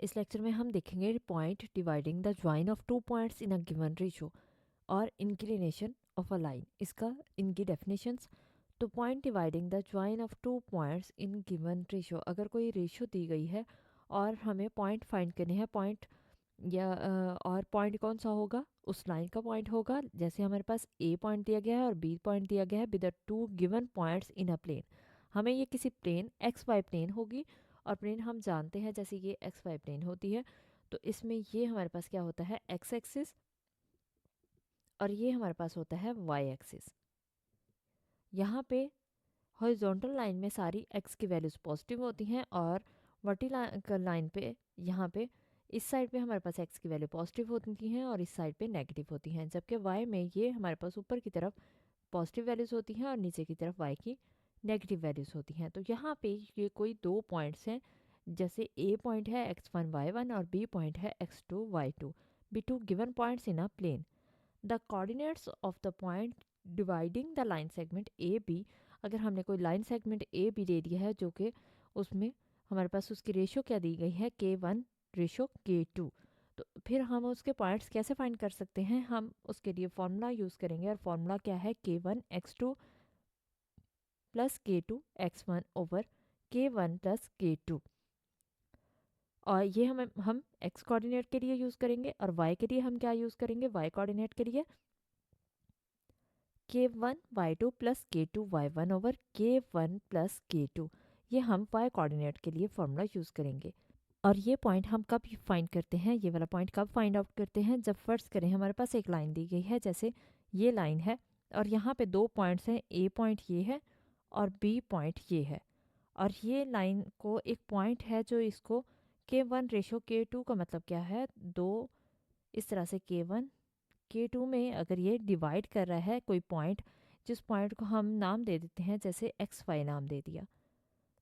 इस लेक्चर में हम देखेंगे point dividing the join of two points in a given ratio और इंक्लिनेशन ऑफ अ लाइन। इसका इनकी डेफिनेशंस। तो point dividing the join of two points in given ratio, अगर कोई रेशो दी गई है और हमें पॉइंट फाइंड करने हैं, पॉइंट या और पॉइंट कौन सा होगा, उस लाइन का पॉइंट होगा। जैसे हमारे पास ए पॉइंट दिया गया है और बी पॉइंट दिया गया है with the two given points in a plane. हमें ये किसी प्लेन एक्स वाई प्लेन होगी, और प्लेन हम जानते हैं जैसे ये एक्स वाई प्लेन होती है। तो इसमें ये हमारे पास क्या होता है, एक्स एक्सिस, और ये हमारे पास होता है वाई एक्सिस। यहाँ पे हॉरिजॉन्टल लाइन में सारी एक्स की वैल्यूज पॉजिटिव होती हैं, और वर्टिकल लाइन पे यहाँ पे इस साइड पे हमारे पास एक्स की वैल्यू पॉजिटिव होती हैं और इस साइड पे नेगेटिव होती हैं। जबकि वाई में ये हमारे पास ऊपर की तरफ पॉजिटिव वैल्यूज होती हैं और नीचे की तरफ वाई की नेगेटिव वैल्यूज होती हैं। तो यहाँ पे ये कोई दो पॉइंट्स हैं, जैसे ए पॉइंट है x1 y1 और बी पॉइंट है x2 y2, be two given points in a plane. The coordinates of the point dividing the line segment A B, अगर हमने कोई लाइन सेगमेंट ए बी दे दिया है जो कि उसमें हमारे पास उसकी रेशो क्या दी गई है, K1 रेशो K2, तो फिर हम उसके पॉइंट्स कैसे फाइंड कर सकते हैं, हम उसके लिए फॉर्मूला यूज़ करेंगे। और फॉर्मूला क्या है, K1 x2 plus K2 x1 over K1 plus K2। और ये हम x कोऑर्डिनेट के लिए यूज़ करेंगे, और y के लिए हम क्या यूज़ करेंगे, y कोऑर्डिनेट के लिए K1 y2 plus K2 y1 over K1 plus K2। ये हम y कोऑर्डिनेट के लिए फॉर्मूला यूज़ करेंगे। और ये पॉइंट हम कब फाइंड करते हैं, ये वाला पॉइंट कब फाइंड आउट करते हैं, जब फर्स्ट करें हमारे पास एक लाइन दी गई है, जैसे ये लाइन है और यहाँ पे दो पॉइंट्स हैं, ए पॉइंट ये है और बी पॉइंट ये है। और ये लाइन को एक पॉइंट है जो इसको K1 रेशो K2 का मतलब क्या है, दो इस तरह से K1 K2 में अगर ये डिवाइड कर रहा है कोई पॉइंट, जिस पॉइंट को हम नाम दे देते हैं, जैसे XY नाम दे दिया,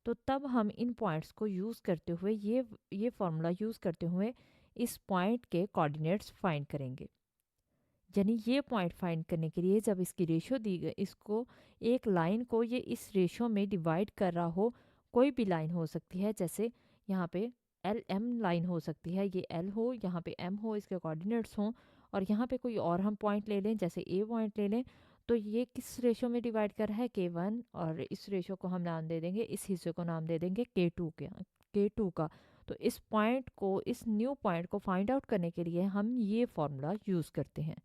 तो तब हम इन पॉइंट्स को यूज़ करते हुए ये फॉर्मूला यूज़ करते हुए इस पॉइंट के कोऑर्डिनेट्स फाइंड करेंगे। यानी ये पॉइंट फाइंड करने के लिए जब इसकी रेशो दी गई, इसको एक लाइन को ये इस रेशो में डिवाइड कर रहा हो, कोई भी लाइन हो सकती है, जैसे यहाँ पे एल एम लाइन हो सकती है, ये एल हो, यहाँ पे एम हो, इसके कोऑर्डिनेट्स हों, और यहाँ पे कोई और हम पॉइंट ले लें, जैसे ए पॉइंट ले लें, तो ये किस रेशो में डिवाइड कर रहा है, K1, और इस रेशो को हम नाम दे देंगे, इस हिस्से को नाम दे देंगे K2 का। तो इस पॉइंट को, इस न्यू पॉइंट को फाइंड आउट करने के लिए हम ये फॉर्मूला यूज़ करते हैं।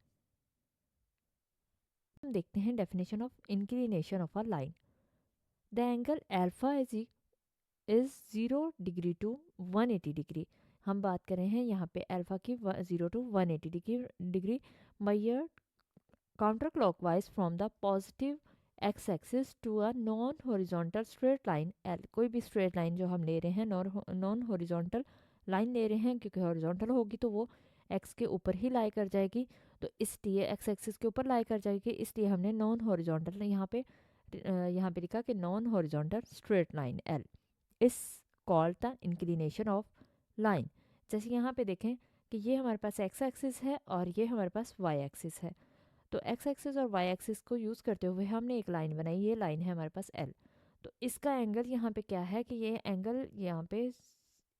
हम देखते हैं definition of inclination of a line. The angle alpha is 0 degree to 180 degree. हम बात कर रहे हैं यहाँ पे अल्फा की 0 to 180 degree measure counter clockwise from the positive x axis to a non horizontal straight line L. कोई भी स्ट्रेट लाइन जो हम ले रहे हैं, नॉन हॉरिजॉन्टल लाइन ले रहे हैं, क्योंकि हॉरिजॉन्टल होगी तो वो एक्स के ऊपर ही लाई कर जाएगी, तो इसलिए एक्स एक्सिस के ऊपर लाई कर जाएगी, इसलिए हमने नॉन हॉरिजॉन्टल यहाँ पे लिखा कि non horizontal straight line L इस called the inclination of line. जैसे यहाँ पे देखें कि ये हमारे पास एक्स एक्सिस है और ये हमारे पास वाई एक्सिस है, तो एक्स एक्सिस और वाई एक्सिस को यूज़ करते हुए हमने एक लाइन बनाई, ये लाइन है हमारे पास एल। तो इसका एंगल यहाँ पे क्या है कि ये एंगल यहाँ पे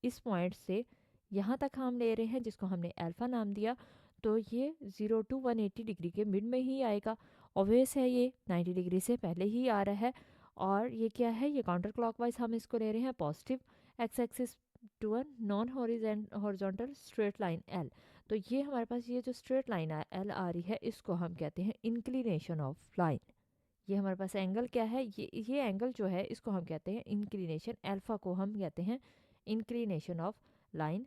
इस पॉइंट से यहाँ तक हम ले रहे हैं, जिसको हमने अल्फा नाम दिया, तो ये 0 टू 180 डिग्री के मिड में ही आएगा। ऑब्वियस है ये 90 डिग्री से पहले ही आ रहा है, और ये क्या है, ये काउंटर क्लॉकवाइज हम इसको ले रहे हैं positive x axis to a non horizontal straight line L. तो ये हमारे पास ये जो स्ट्रेट लाइन एल आ रही है, इसको हम कहते हैं इंक्लिनेशन ऑफ लाइन। ये हमारे पास एंगल क्या है, ये एंगल जो है इसको हम कहते हैं इंक्लिनेशन, अल्फा को हम कहते हैं इंक्लिनेशन ऑफ लाइन।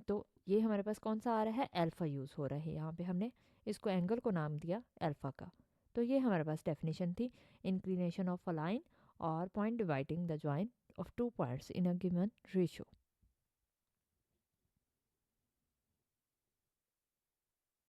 तो ये हमारे पास कौन सा आ रहा है, अल्फा यूज़ हो रहा है, यहाँ पे हमने इसको एंगल को नाम दिया अल्फा का। तो ये हमारे पास डेफिनेशन थी इंक्लिनेशन ऑफ अ लाइन और point dividing the join of two points in a given ratio.